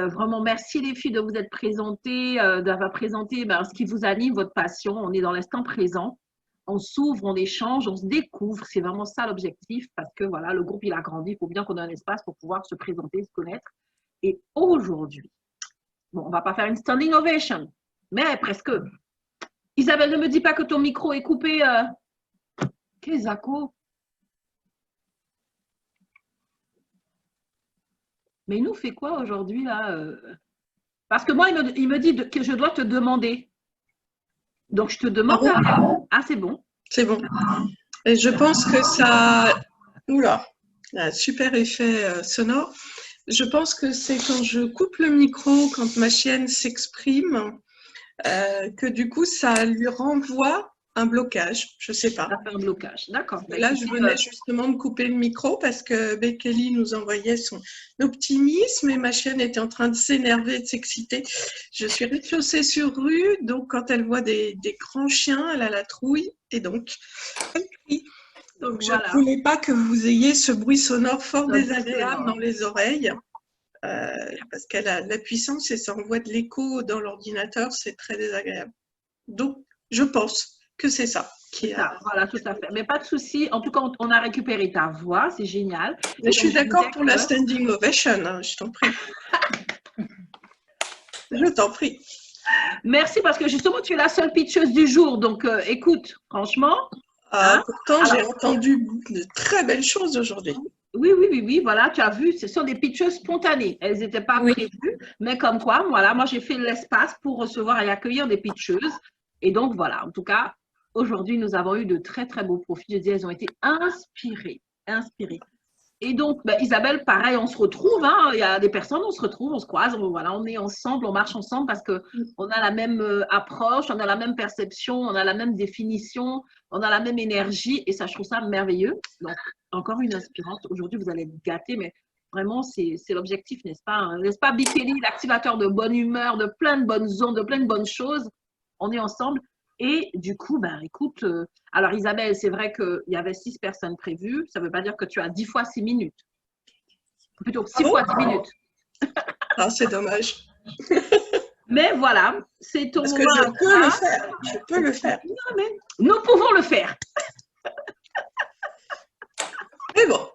Vraiment, merci les filles de vous être présentées, d'avoir présenté ce qui vous anime, votre passion. On est dans l'instant présent. On s'ouvre, on échange, on se découvre. C'est vraiment ça l'objectif parce que voilà, le groupe, il a grandi. Il faut bien qu'on ait un espace pour pouvoir se présenter, se connaître. Et aujourd'hui, bon, on ne va pas faire une standing ovation, mais presque. Isabelle, ne me dis pas que ton micro est coupé. Qu'est-ce Mais il nous fait quoi aujourd'hui là Parce que moi, il me dit que je dois te demander. Donc, je te demande. Ah bon? Ah, c'est bon. C'est bon. Et je pense que ça... Oula, un super effet sonore. Je pense que c'est quand je coupe le micro, quand ma chienne s'exprime, que du coup, ça lui renvoie un blocage. Je sais pas. Ça fait un blocage. D'accord. Là, je venais justement de couper le micro parce que Bekele nous envoyait son optimisme et ma chienne était en train de s'énerver, de s'exciter. Je suis rez-de-chaussée sur rue, donc quand elle voit des grands chiens, elle a la trouille et donc elle crie. Donc je ne voulais pas que vous ayez ce bruit sonore fort désagréable dans les oreilles parce qu'elle a de la puissance et ça envoie de l'écho dans l'ordinateur, c'est très désagréable. Donc je pense que c'est ça. Voilà, tout à fait. Mais pas de souci. En tout cas, on a récupéré ta voix. C'est génial. Mais je suis d'accord pour la standing ovation. Hein, je t'en prie. Je t'en prie. Merci parce que justement, tu es la seule pitcheuse du jour. Donc, écoute, franchement. Pourtant, j'ai entendu de très belles choses aujourd'hui. Oui, voilà, tu as vu, ce sont des pitcheuses spontanées. Elles n'étaient pas prévues, mais comme quoi, voilà, moi j'ai fait l'espace pour recevoir et accueillir des pitcheuses. Et donc, voilà, en tout cas, aujourd'hui, nous avons eu de très, très beaux profils. Je dis, elles ont été inspirées. Et donc, Isabelle, pareil, on se retrouve, hein, il y a des personnes, on se retrouve, on se croise, on est ensemble, on marche ensemble parce qu'on a la même approche, on a la même perception, on a la même définition, on a la même énergie et ça, je trouve ça merveilleux. Donc, encore une inspirante. Aujourd'hui, vous allez être gâtés, mais vraiment, c'est l'objectif, n'est-ce pas? N'est-ce pas, Bekele, l'activateur de bonne humeur, de plein de bonnes ondes, de plein de bonnes choses. On est ensemble. Et du coup, écoute, alors Isabelle, c'est vrai qu'il y avait 6 personnes prévues. Ça ne veut pas dire que tu as 10 fois 6 minutes. Plutôt 6 fois 10 minutes. Ah, c'est dommage. Mais voilà, c'est ton moment. Parce que je peux le faire. Je peux le faire. Non, mais nous pouvons le faire. Mais bon.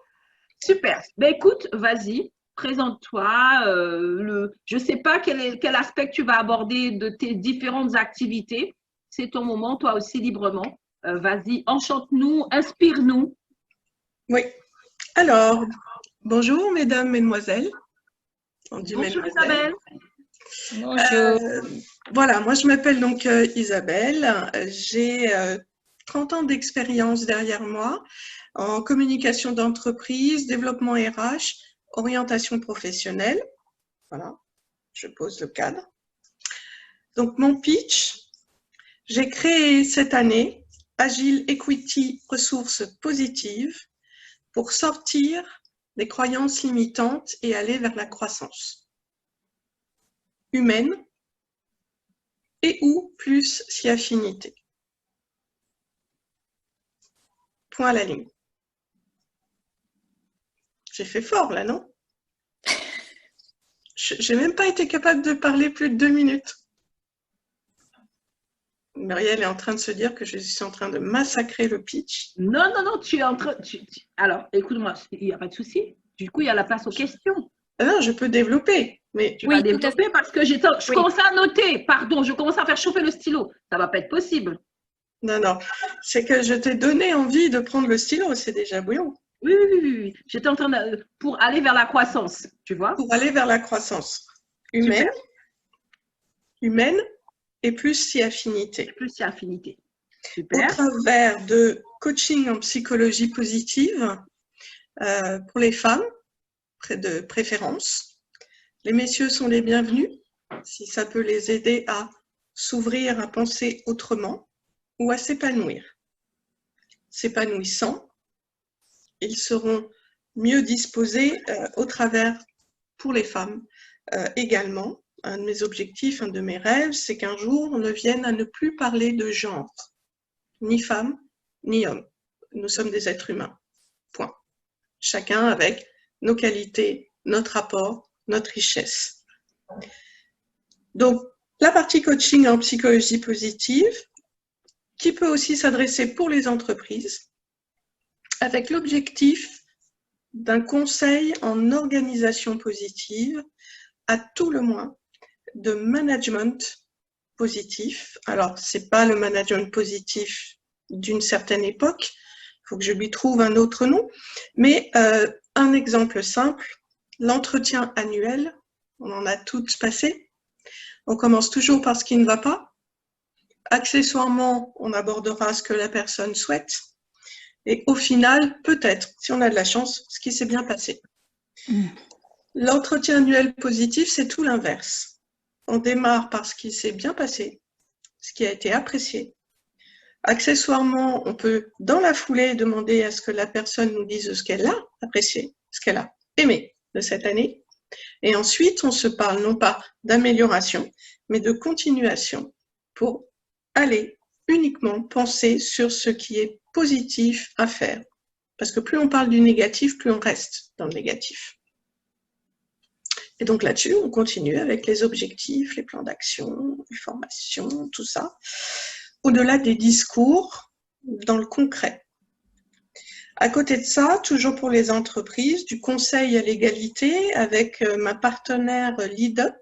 Super. Écoute, vas-y, présente-toi. Je ne sais pas quel aspect tu vas aborder de tes différentes activités. C'est ton moment, toi aussi, librement. Vas-y, enchante-nous, inspire-nous. Oui. Alors, bonjour, mesdames, mesdemoiselles. Bonjour, Isabelle. Bonjour. Voilà, moi, je m'appelle donc Isabelle. J'ai 30 ans d'expérience derrière moi en communication d'entreprise, développement RH, orientation professionnelle. Voilà, je pose le cadre. Donc, mon pitch, j'ai créé cette année Agile Equity Ressources Positives pour sortir des croyances limitantes et aller vers la croissance humaine et ou plus si affinité. Point à la ligne. J'ai fait fort là, non? J'ai même pas été capable de parler plus de 2 minutes. Muriel est en train de se dire que je suis en train de massacrer le pitch. Non, tu es en train... Alors, écoute-moi, il n'y a pas de souci. Du coup, il y a la place aux questions. Ah non, je peux développer. Mais tu vas développer parce que je commençais à noter. Pardon, je commence à faire chauffer le stylo. Ça ne va pas être possible. Non. C'est que je t'ai donné envie de prendre le stylo. C'est déjà bouillant. Oui. J'étais en train de... Pour aller vers la croissance, tu vois. Pour aller vers la croissance humaine et plus si affinité. Super. Au travers de coaching en psychologie positive pour les femmes, de préférence. Les messieurs sont les bienvenus si ça peut les aider à s'ouvrir, à penser autrement ou à s'épanouir. S'épanouissant, ils seront mieux disposés au travers pour les femmes également. Un de mes objectifs, un de mes rêves, c'est qu'un jour, on ne vienne à ne plus parler de genre, ni femme, ni homme. Nous sommes des êtres humains. Point. Chacun avec nos qualités, notre apport, notre richesse. Donc, la partie coaching en psychologie positive, qui peut aussi s'adresser pour les entreprises, avec l'objectif d'un conseil en organisation positive, à tout le moins, de management positif. Alors, ce n'est pas le management positif d'une certaine époque, il faut que je lui trouve un autre nom, mais un exemple simple, l'entretien annuel, on en a toutes passé. On commence toujours par ce qui ne va pas. Accessoirement, on abordera ce que la personne souhaite. Et au final, peut-être, si on a de la chance, ce qui s'est bien passé. L'entretien annuel positif, c'est tout l'inverse. On démarre par ce qui s'est bien passé, ce qui a été apprécié. Accessoirement, on peut, dans la foulée, demander à ce que la personne nous dise ce qu'elle a apprécié, ce qu'elle a aimé de cette année. Et ensuite, on se parle non pas d'amélioration, mais de continuation pour aller uniquement penser sur ce qui est positif à faire. Parce que plus on parle du négatif, plus on reste dans le négatif. Et donc là-dessus, on continue avec les objectifs, les plans d'action, les formations, tout ça. Au-delà des discours, dans le concret. À côté de ça, toujours pour les entreprises, du conseil à l'égalité avec ma partenaire LeadUp.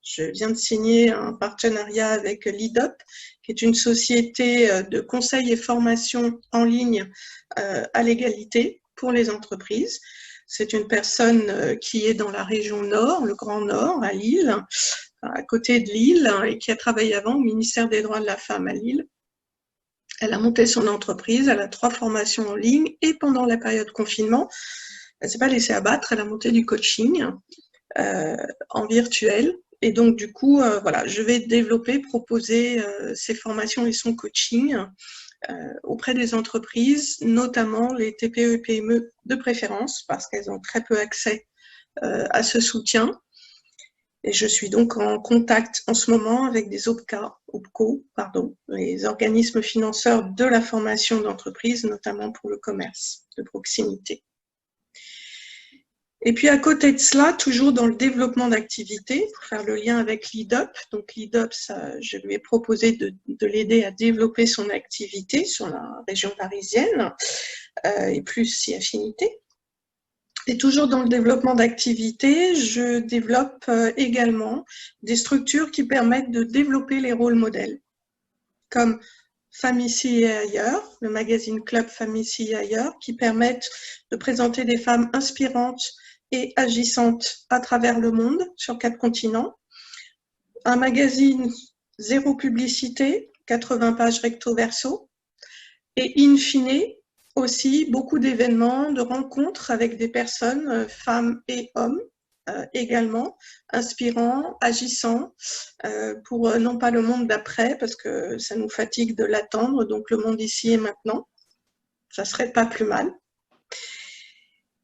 Je viens de signer un partenariat avec LeadUp, qui est une société de conseil et formation en ligne à l'égalité pour les entreprises. C'est une personne qui est dans la région Nord, le Grand Nord, à Lille, à côté de Lille, et qui a travaillé avant au ministère des Droits de la Femme à Lille. Elle a monté son entreprise, elle a 3 formations en ligne, et pendant la période confinement, elle ne s'est pas laissée abattre, elle a monté du coaching en virtuel. Et donc, du coup, voilà, je vais développer, proposer ces formations et son coaching auprès des entreprises, notamment les TPE et PME de préférence, parce qu'elles ont très peu accès à ce soutien. Et je suis donc en contact en ce moment avec des OPCO, les organismes financeurs de la formation d'entreprise, notamment pour le commerce de proximité. Et puis à côté de cela, toujours dans le développement d'activités, pour faire le lien avec LeadUp. Donc LeadUp, je lui ai proposé de l'aider à développer son activité sur la région parisienne et plus si affinité. Et toujours dans le développement d'activités, je développe également des structures qui permettent de développer les rôles modèles, comme Femmes ici et ailleurs, le magazine Club Femmes ici et ailleurs, qui permettent de présenter des femmes inspirantes et agissantes à travers le monde, sur 4 continents. Un magazine zéro publicité, 80 pages recto-verso, et in fine, aussi beaucoup d'événements, de rencontres avec des personnes, femmes et hommes, également, inspirants, agissants, pour non pas le monde d'après, parce que ça nous fatigue de l'attendre, donc le monde ici et maintenant, ça serait pas plus mal.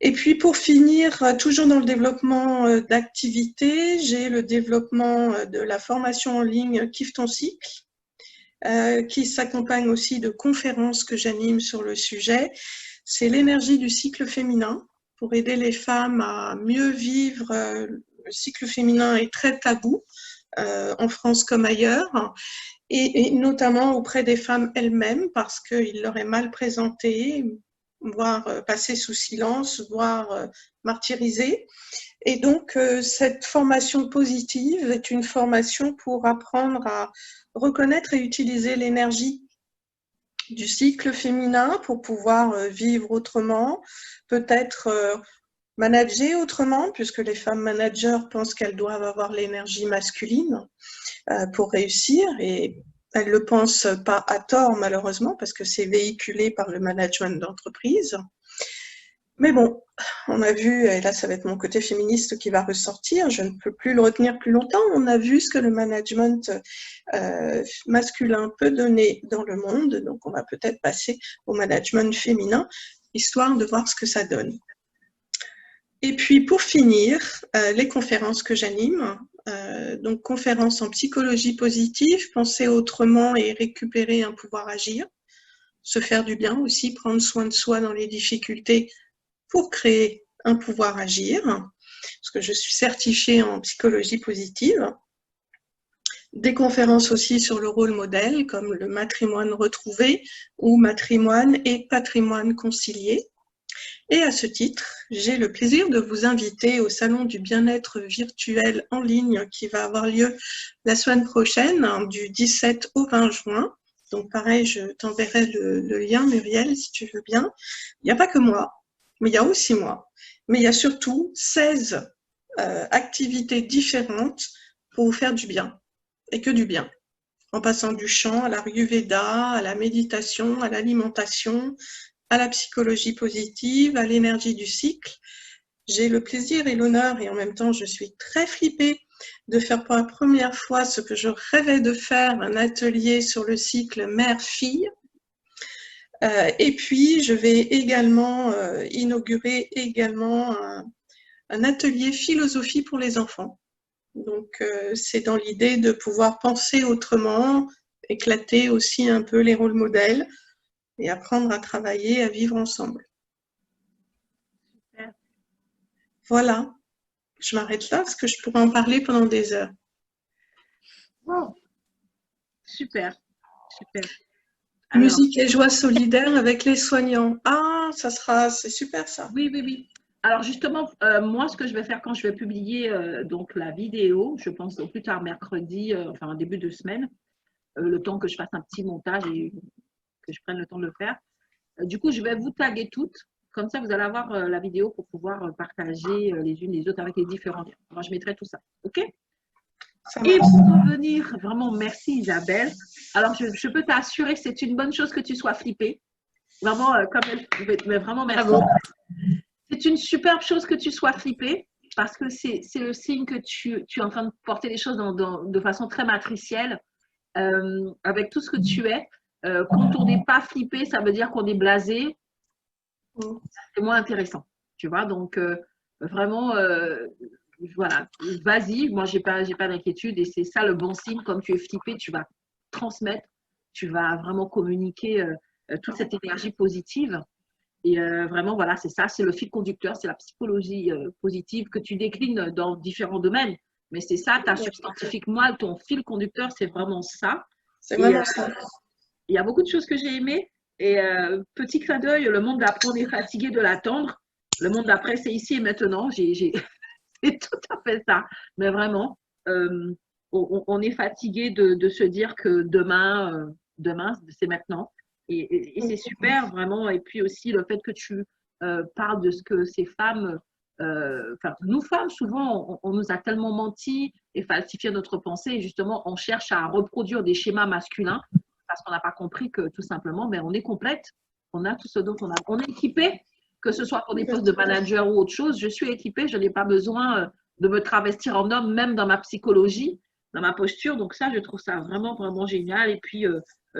Et puis pour finir, toujours dans le développement d'activités, j'ai le développement de la formation en ligne Kiffe ton cycle, qui s'accompagne aussi de conférences que j'anime sur le sujet. C'est l'énergie du cycle féminin, pour aider les femmes à mieux vivre. Le cycle féminin est très tabou, en France comme ailleurs, et notamment auprès des femmes elles-mêmes, parce qu'il leur est mal présenté, voire passé sous silence, voire martyrisé. Et donc, cette formation positive est une formation pour apprendre à reconnaître et utiliser l'énergie du cycle féminin pour pouvoir vivre autrement, peut-être manager autrement, puisque les femmes managers pensent qu'elles doivent avoir l'énergie masculine pour réussir, et elles ne le pensent pas à tort malheureusement, parce que c'est véhiculé par le management d'entreprise. Mais bon, on a vu, et là ça va être mon côté féministe qui va ressortir, je ne peux plus le retenir plus longtemps, on a vu ce que le management masculin peut donner dans le monde, donc on va peut-être passer au management féminin, histoire de voir ce que ça donne. Et puis pour finir, les conférences que j'anime, donc conférences en psychologie positive, penser autrement et récupérer un pouvoir agir, se faire du bien aussi, prendre soin de soi dans les difficultés, pour créer un pouvoir agir. parce que je suis certifiée en psychologie positive. Des conférences aussi sur le rôle modèle, comme le matrimoine retrouvé ou matrimoine et patrimoine concilié. Et à ce titre, j'ai le plaisir de vous inviter au Salon du bien-être virtuel en ligne qui va avoir lieu la semaine prochaine, du 17 au 20 juin. Donc pareil, je t'enverrai le lien, Muriel, si tu veux bien. Il n'y a pas que moi, mais il y a aussi moi. Mais il y a surtout 16 activités différentes pour vous faire du bien, et que du bien. En passant du chant à l'Ayurveda, à la méditation, à l'alimentation, à la psychologie positive, à l'énergie du cycle. J'ai le plaisir et l'honneur, et en même temps je suis très flippée, de faire pour la première fois ce que je rêvais de faire, un atelier sur le cycle mère-fille. Et puis je vais également inaugurer également un atelier philosophie pour les enfants. Donc c'est dans l'idée de pouvoir penser autrement, éclater aussi un peu les rôles modèles, et apprendre à travailler, à vivre ensemble. Super. Voilà, je m'arrête là parce que je pourrais en parler pendant des heures. Wow. Super, super. Alors, musique et joie solidaire avec les soignants. Ah, c'est super ça. oui, oui, oui. Alors justement, moi, ce que je vais faire quand je vais publier donc la vidéo, je pense au plus tard mercredi, enfin en début de semaine, le temps que je fasse un petit montage et que je prenne le temps de le faire. Du coup, je vais vous taguer toutes. Comme ça, vous allez avoir la vidéo pour pouvoir partager les unes les autres avec les différents liens. Moi, je mettrai tout ça. OK? Et pour revenir, vraiment, merci Isabelle. Alors, je peux t'assurer que c'est une bonne chose que tu sois flippée. Vraiment, mais vraiment, merci. Bravo. C'est une superbe chose que tu sois flippée parce que c'est le signe que tu es en train de porter les choses de façon très matricielle avec tout ce que tu es. Quand on n'est pas flippé, ça veut dire qu'on est blasé. C'est moins intéressant, tu vois. Donc, vraiment, voilà, vas-y. Moi, j'ai pas d'inquiétude et c'est ça le bon signe. Comme tu es flippé, tu vas transmettre, tu vas vraiment communiquer toute cette énergie positive. Et vraiment, voilà, c'est ça, c'est le fil conducteur, c'est la psychologie positive que tu déclines dans différents domaines. Mais c'est ça, ta substantifique moelle, ton fil conducteur, c'est vraiment ça. C'est vraiment ça. Il y a beaucoup de choses que j'ai aimées. Et petit clin d'œil, le monde d'après, on est fatigué de l'attendre. Le monde d'après, c'est ici et maintenant. C'est tout à fait ça. Mais vraiment, on est fatigué de se dire que demain, c'est maintenant. Et c'est super, vraiment. Et puis aussi, le fait que tu parles de ce que ces femmes, enfin, nous femmes, souvent, on nous a tellement menti et falsifié notre pensée. Et justement, on cherche à reproduire des schémas masculins parce qu'on n'a pas compris que tout simplement, mais on est complète. On a tout ce dont on a. On est équipé, que ce soit pour des postes de manager ou autre chose. Je suis équipée, je n'ai pas besoin de me travestir en homme, même dans ma psychologie, dans ma posture. Donc ça, je trouve ça vraiment, vraiment génial. Et puis,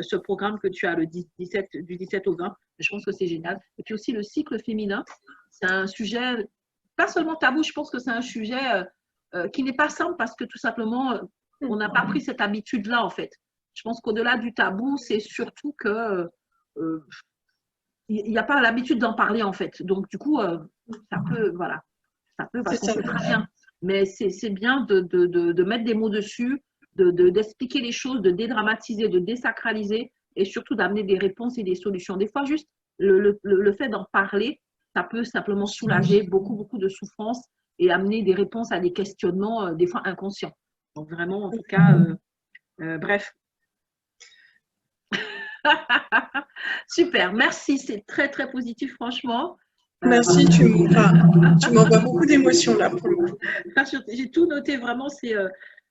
ce programme que tu as du 17 au 20, je pense que c'est génial. Et puis aussi, le cycle féminin, c'est un sujet, pas seulement tabou, je pense que c'est un sujet qui n'est pas simple parce que tout simplement, on n'a pas pris cette habitude-là, en fait. Je pense qu'au-delà du tabou, c'est surtout que il n'y a pas l'habitude d'en parler, en fait. Donc, du coup, ça peut, voilà, ça peut, parce qu'on sait très bien. Mais c'est bien de mettre des mots dessus, d'expliquer les choses, de dédramatiser, de désacraliser et surtout d'amener des réponses et des solutions. Des fois, juste le fait d'en parler, ça peut simplement soulager beaucoup, beaucoup de souffrance et amener des réponses à des questionnements, des fois inconscients. Donc, vraiment, en tout cas, bref. Super, merci, c'est très très positif franchement. Merci, tu m'envoies beaucoup d'émotions là pour le coup. J'ai tout noté vraiment,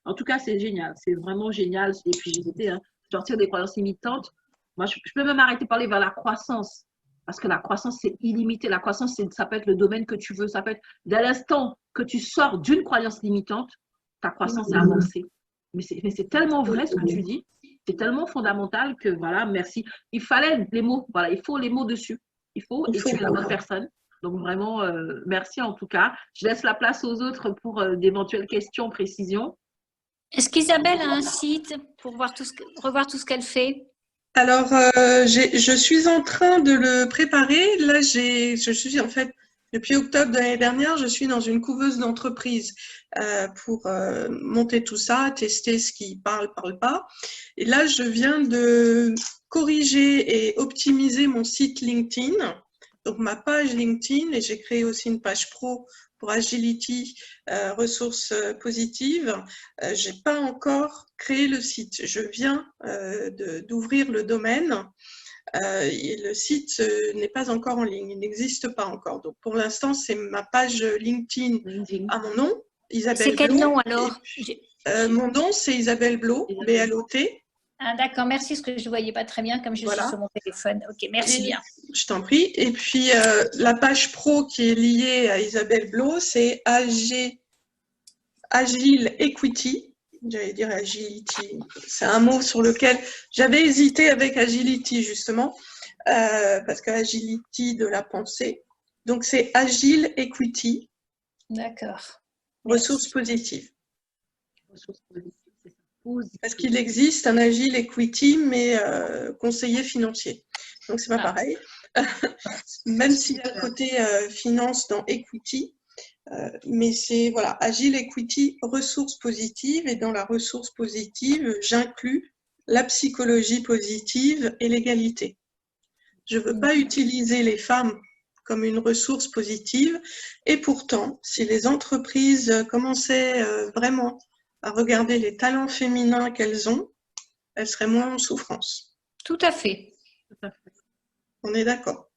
en tout cas c'est génial, c'est vraiment génial. Et puis j'ai noté, sortir des croyances limitantes. Moi je peux même arrêter de parler vers la croissance parce que la croissance c'est illimité. La croissance ça peut être le domaine que tu veux, ça peut être dès l'instant que tu sors d'une croyance limitante, ta croissance est avancée. Mais c'est tellement vrai ce que tu dis. C'est tellement fondamental que voilà, merci. Il fallait les mots, voilà, il faut les mots dessus. Et tu es la bonne personne. Donc vraiment, merci en tout cas. Je laisse la place aux autres pour d'éventuelles questions, précisions. Est-ce qu'Isabelle a un site pour revoir tout ce qu'elle fait? Alors, je suis en train de le préparer. Là, je suis en fait Depuis octobre de l'année dernière, je suis dans une couveuse d'entreprise pour monter tout ça, tester ce qui parle pas. Et là, je viens de corriger et optimiser mon site LinkedIn, donc ma page LinkedIn, et j'ai créé aussi une page pro pour Agility, ressources positives. J'ai pas encore créé le site. Je viens d'ouvrir le domaine. Et le site n'est pas encore en ligne, il n'existe pas encore. Donc pour l'instant, c'est ma page LinkedIn à mon nom, Isabelle C'est quel Blot. nom alors? Mon nom, c'est Isabelle Blot, B-L-O-T. Ah, d'accord, merci, parce que je ne voyais pas très bien comme je suis sur mon téléphone. Ok, merci bien. Je t'en prie. Et puis la page pro qui est liée à Isabelle Blot, c'est Agile Equity. J'allais dire Agility. C'est un mot sur lequel j'avais hésité avec Agility, justement, parce que Agility de la pensée. Donc, c'est Agile Equity. D'accord. Ressources positives. Ressources positives, c'est ça. Parce qu'il existe un Agile Equity, mais conseiller financier. Donc, c'est pas pareil. Même s'il y a le côté finance dans Equity. Mais c'est voilà, Agile Equity, ressources positives, et dans la ressource positive, j'inclus la psychologie positive et l'égalité. Je ne veux pas utiliser les femmes comme une ressource positive, et pourtant, si les entreprises commençaient vraiment à regarder les talents féminins qu'elles ont, elles seraient moins en souffrance. Tout à fait. Tout à fait. On est d'accord.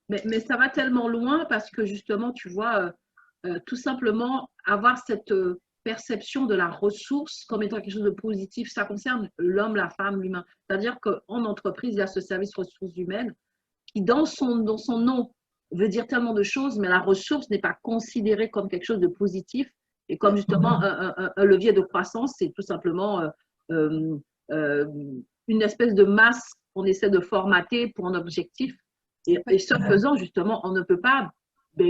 Mais ça va tellement loin parce que justement, tu vois, tout simplement avoir cette perception de la ressource comme étant quelque chose de positif, ça concerne l'homme, la femme, l'humain. C'est-à-dire qu'en entreprise, il y a ce service ressources humaines qui, dans son nom, veut dire tellement de choses, mais la ressource n'est pas considérée comme quelque chose de positif et comme justement un levier de croissance. C'est tout simplement une espèce de masse qu'on essaie de formater pour un objectif. Et ce faisant, justement, on ne peut pas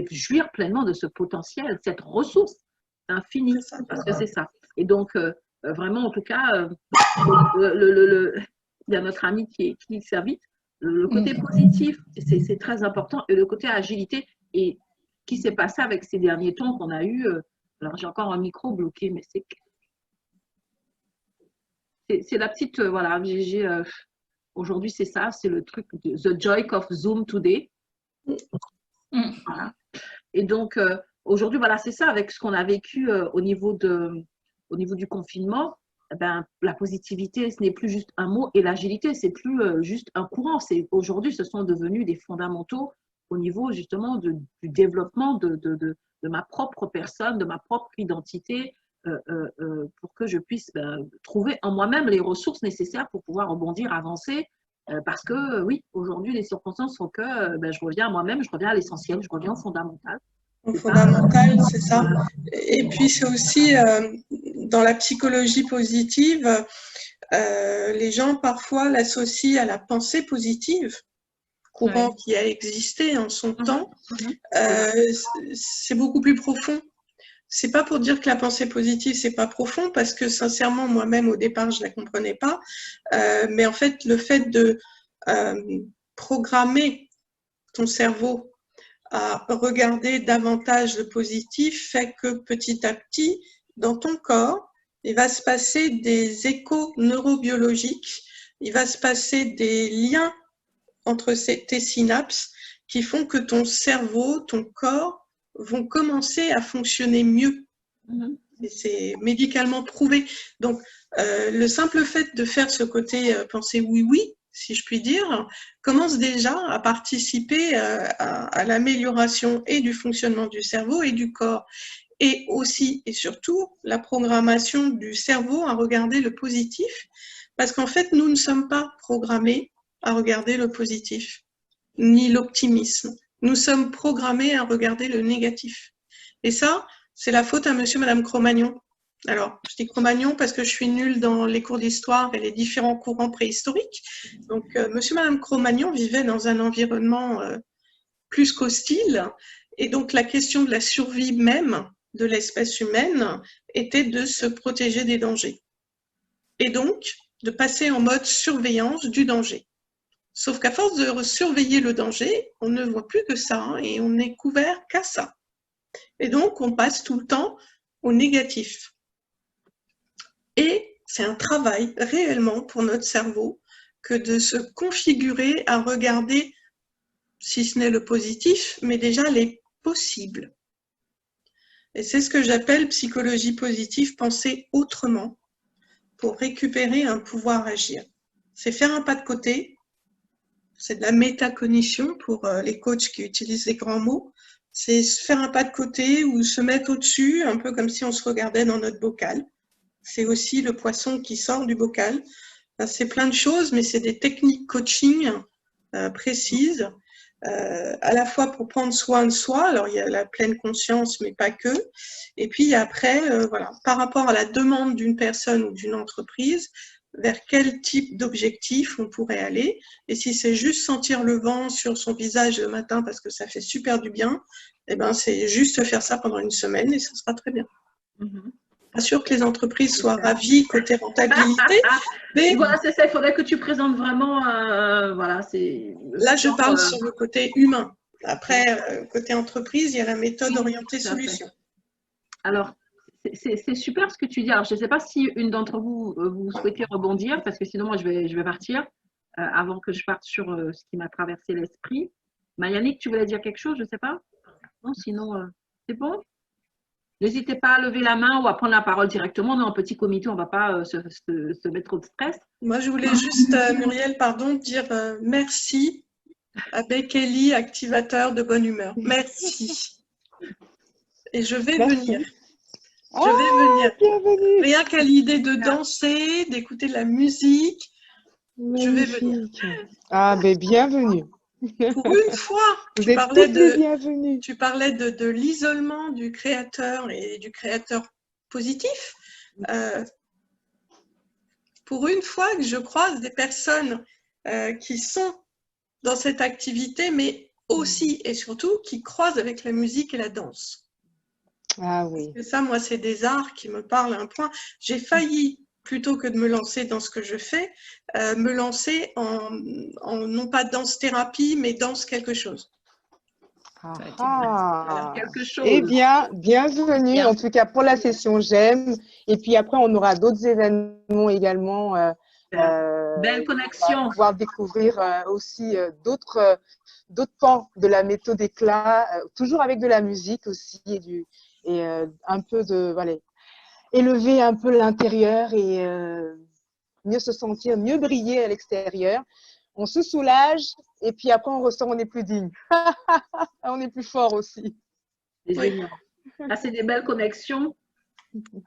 jouir pleinement de ce potentiel, cette ressource infinie, parce que c'est ça. Et donc, vraiment, en tout cas, il y a notre ami qui s'invite. Le côté positif, c'est très important. Et le côté agilité, et qui s'est passé avec ces derniers temps qu'on a eu. Alors, j'ai encore un micro bloqué, mais c'est la petite, voilà, aujourd'hui, c'est ça, c'est le truc de The Joy of Zoom Today. Voilà. Et donc, aujourd'hui, voilà, c'est ça, avec ce qu'on a vécu au niveau du confinement, la positivité, ce n'est plus juste un mot, et l'agilité, c'est plus juste un courant. Aujourd'hui, ce sont devenus des fondamentaux au niveau justement du développement de ma propre personne, de ma propre identité, pour que je puisse trouver en moi-même les ressources nécessaires pour pouvoir rebondir, avancer. Parce que oui, aujourd'hui, les circonstances font que je reviens à moi-même, je reviens à l'essentiel, je reviens au fondamental. Au fondamental, c'est ça. Et puis, c'est aussi dans la psychologie positive, les gens parfois l'associent à la pensée positive, courant qui a existé en son temps. C'est beaucoup plus profond. C'est pas pour dire que la pensée positive, c'est pas profond, parce que sincèrement, moi-même, au départ, je la comprenais pas. Mais en fait, le fait de programmer ton cerveau à regarder davantage le positif fait que petit à petit, dans ton corps, il va se passer des échos neurobiologiques, il va se passer des liens entre tes synapses qui font que ton cerveau, ton corps vont commencer à fonctionner mieux. C'est médicalement prouvé. Donc, le simple fait de faire ce côté penser oui, si je puis dire, commence déjà à participer à l'amélioration et du fonctionnement du cerveau et du corps. Et aussi et surtout, la programmation du cerveau à regarder le positif. Parce qu'en fait, nous ne sommes pas programmés à regarder le positif, ni l'optimisme. Nous sommes programmés à regarder le négatif. Et ça, c'est la faute à monsieur et madame Cro-Magnon. Alors, je dis Cro-Magnon parce que je suis nulle dans les cours d'histoire et les différents courants préhistoriques. Donc, monsieur et madame Cro-Magnon vivaient dans un environnement plus qu'hostile. Et donc, la question de la survie même de l'espèce humaine était de se protéger des dangers. Et donc, de passer en mode surveillance du danger. Sauf qu'à force de surveiller le danger, on ne voit plus que ça, hein, et on n'est couvert qu'à ça. Et donc, on passe tout le temps au négatif. Et c'est un travail réellement pour notre cerveau que de se configurer à regarder, si ce n'est le positif, mais déjà les possibles. Et c'est ce que j'appelle psychologie positive, penser autrement pour récupérer un pouvoir agir. C'est faire un pas de côté, c'est de la métacognition pour les coachs qui utilisent des grands mots, c'est faire un pas de côté ou se mettre au-dessus, un peu comme si on se regardait dans notre bocal. C'est aussi le poisson qui sort du bocal. C'est plein de choses, mais c'est des techniques coaching précises, à la fois pour prendre soin de soi. Alors, il y a la pleine conscience, mais pas que. Et puis après, voilà, par rapport à la demande d'une personne ou d'une entreprise, vers quel type d'objectif on pourrait aller. Et si c'est juste sentir le vent sur son visage le matin parce que ça fait super du bien, eh ben, c'est juste faire ça pendant une semaine et ça sera très bien. Pas sûr que les entreprises soient ravies côté rentabilité, mais voilà, c'est ça. Il faudrait que tu présentes vraiment. Voilà, c'est. Là, je parle sur le côté humain. Après, côté entreprise, il y a la méthode orientée solution. Alors, c'est super ce que tu dis. Alors, je ne sais pas si une d'entre vous, vous souhaitez rebondir, parce que sinon, moi, je vais partir avant que je parte sur ce qui m'a traversé l'esprit. Yannick, tu voulais dire quelque chose? Je ne sais pas. Non, sinon, c'est bon? N'hésitez pas à lever la main ou à prendre la parole directement. On est en petit comité, on ne va pas se mettre trop de stress. Moi, je voulais juste, Muriel, pardon, dire merci à Bekeli, activateur de bonne humeur. Merci. Et je vais venir. Je vais venir. Bienvenue. Rien qu'à l'idée de danser, d'écouter de la musique, je vais venir. Ah, mais bienvenue. Pour une fois, Vous êtes toutes les bienvenues. Tu parlais de l'isolement du créateur et du créateur positif. Pour une fois que je croise des personnes qui sont dans cette activité, mais aussi et surtout qui croisent avec la musique et la danse. Ah oui. Parce que ça, moi, c'est des arts qui me parlent à un point. J'ai failli, plutôt que de me lancer dans ce que je fais, me lancer en non pas danse-thérapie, mais danse quelque chose. Ah, quelque chose. Eh bien, bienvenue en tout cas pour la session J'aime. Et puis après, on aura d'autres événements également. Belle connexion. On va pouvoir découvrir aussi d'autres pans de la méthode éclat, toujours avec de la musique aussi et un peu de, voilà, élever un peu l'intérieur et mieux se sentir, mieux briller à l'extérieur. On se soulage et puis après on ressent on est plus digne. On est plus fort aussi. C'est génial. Là, c'est des belles connexions.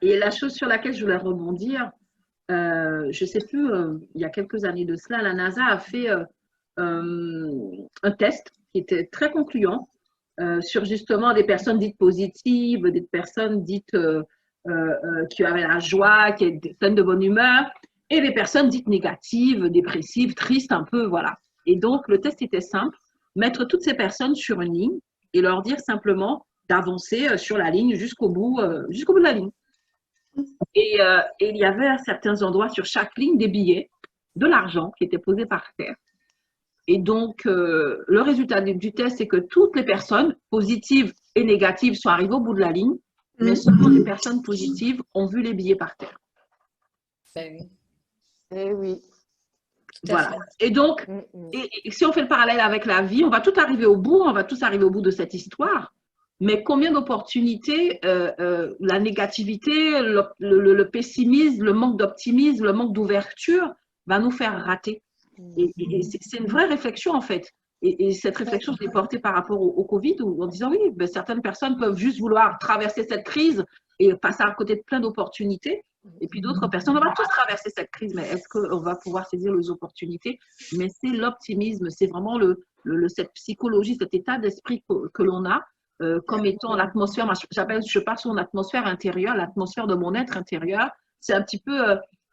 Et la chose sur laquelle je voulais rebondir, je ne sais plus, il y a quelques années de cela, la NASA a fait un test qui était très concluant sur justement des personnes dites positives, des personnes dites qui avaient la joie, qui étaient pleines de bonne humeur, et des personnes dites négatives, dépressives, tristes un peu, voilà. Et donc, le test était simple, mettre toutes ces personnes sur une ligne et leur dire simplement d'avancer sur la ligne jusqu'au bout de la ligne. Et il y avait à certains endroits sur chaque ligne des billets, de l'argent qui était posé par terre. Et donc, le résultat du test, c'est que toutes les personnes positives et négatives sont arrivées au bout de la ligne, mais seulement les personnes positives ont vu les billets par terre. Eh oui. Voilà. Et donc, et si on fait le parallèle avec la vie, on va tous arriver au bout, de cette histoire. Mais combien d'opportunités, la négativité, le pessimisme, le manque d'optimisme, le manque d'ouverture va nous faire rater. Et c'est une vraie réflexion en fait. Et cette réflexion, je l'ai portée par rapport au Covid, en disant oui, ben, certaines personnes peuvent juste vouloir traverser cette crise et passer à côté de plein d'opportunités. Et puis d'autres personnes, on va tous traverser cette crise, mais est-ce qu'on va pouvoir saisir les opportunités? Mais c'est l'optimisme, c'est vraiment cette psychologie, cet état d'esprit que l'on a comme étant l'atmosphère. Je parle sur l'atmosphère intérieure, l'atmosphère de mon être intérieur. C'est un petit peu,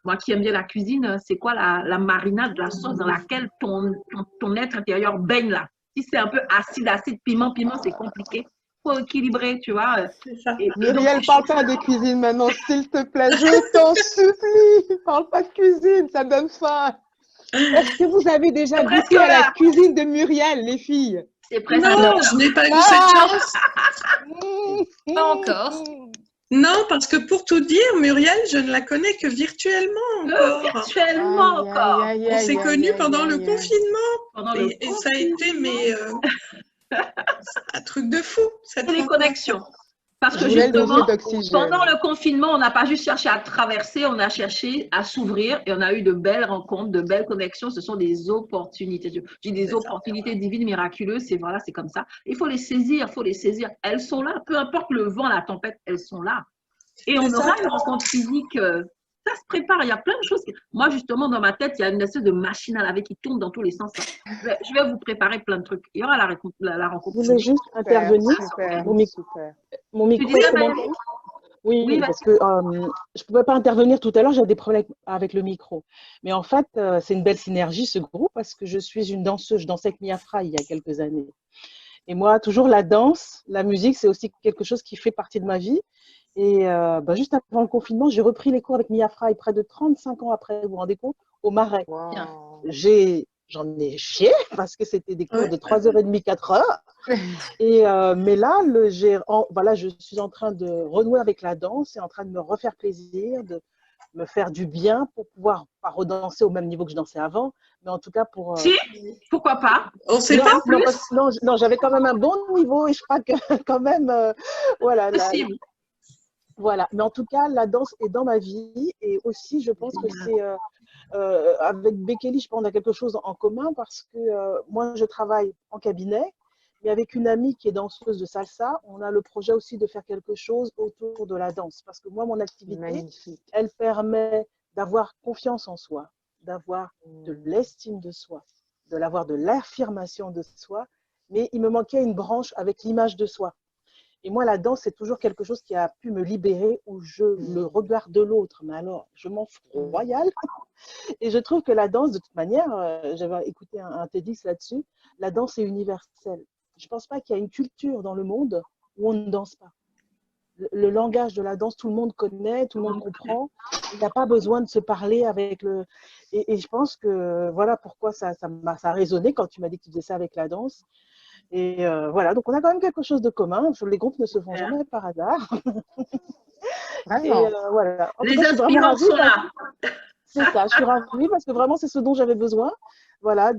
moi qui aime bien la cuisine, c'est quoi la marinade, la sauce dans laquelle ton être intérieur baigne là. Si c'est un peu acide, piment, c'est compliqué. Faut équilibrer, tu vois. Muriel, parle pas de cuisine maintenant, s'il te plaît, je t'en supplie. Parle pas de cuisine, ça donne faim. Est-ce que vous avez déjà C'est presque goûté à la là. cuisine de Muriel, les filles? C'est presque Non, l'heure. je n'ai pas eu cette chance. Pas encore. Non, parce que pour tout dire, Muriel, je ne la connais que virtuellement encore. Virtuellement encore. On s'est connus pendant le confinement. Pendant le Et ça a été un truc de fou, cette les rencontre. connexions. Parce que Journal justement, de d'oxygène. pendant le confinement, on n'a pas juste cherché à traverser, on a cherché à s'ouvrir et on a eu de belles rencontres, de belles connexions. Ce sont des opportunités. Je dis des opportunités divines, miraculeuses. C'est voilà, c'est comme ça. Il faut les saisir, il faut les saisir. Elles sont là. Peu importe le vent, la tempête, elles sont là. Et on C'est aura ça. une rencontre physique. Ça se prépare. Il y a plein de choses. Moi, justement, dans ma tête, il y a une espèce de machine à laver qui tourne dans tous les sens. Je vais vous préparer plein de trucs. Il y aura la rencontre Je voulais physique. juste intervenir. Super, Mon Tu micro disais, est comment? Maëlys? Oui, Oui, parce que je ne pouvais pas intervenir tout à l'heure, j'avais des problèmes avec le micro. Mais en fait, c'est une belle synergie, ce groupe, parce que je suis une danseuse. Je dansais avec Mia Fry il y a quelques années. Et moi, toujours la danse, la musique, c'est aussi quelque chose qui fait partie de ma vie. Et juste avant le confinement, j'ai repris les cours avec Mia Fry près de 35 ans après, vous vous rendez compte, au Marais. wow. J'en ai chié parce que c'était des cours Ouais. de 3h30, 4h. Et, mais là, voilà, je suis en train de renouer avec la danse et en train de me refaire plaisir, de me faire du bien pour pouvoir pas redanser au même niveau que je dansais avant, mais en tout cas pour… Si, pourquoi pas? On ne sait non, pas non, plus. non, j'avais quand même un bon niveau et je crois que quand même, voilà, Possible. voilà. Mais en tout cas, la danse est dans ma vie et aussi, je pense que c'est… avec Bekele, je pense qu'on a quelque chose en commun parce que moi, je travaille en cabinet, mais avec une amie qui est danseuse de salsa, on a le projet aussi de faire quelque chose autour de la danse. Parce que moi, mon activité, Magnifique. elle permet d'avoir confiance en soi, d'avoir de l'estime de soi, d'avoir de l'affirmation de soi, mais il me manquait une branche avec l'image de soi. Et moi, la danse, c'est toujours quelque chose qui a pu me libérer où je le regard de l'autre. Mais alors, je m'en fous royal. Et je trouve que la danse, de toute manière, j'avais écouté un TEDx là-dessus, la danse est universelle. Je ne pense pas qu'il y a une culture dans le monde où on ne danse pas. Le langage de la danse, tout le monde connaît, tout le monde comprend. Il n'y a pas besoin de se parler avec le… Et je pense que voilà pourquoi ça a résonné quand tu m'as dit que tu faisais ça avec la danse. Et voilà, donc on a quand même quelque chose de commun. Les groupes ne se font jamais par hasard. Et Vraiment. voilà. En tout Les cas, je suis vraiment inspirants ravie sont parce là. c'est ça, je suis ravie parce que vraiment c'est ce dont j'avais besoin. Voilà,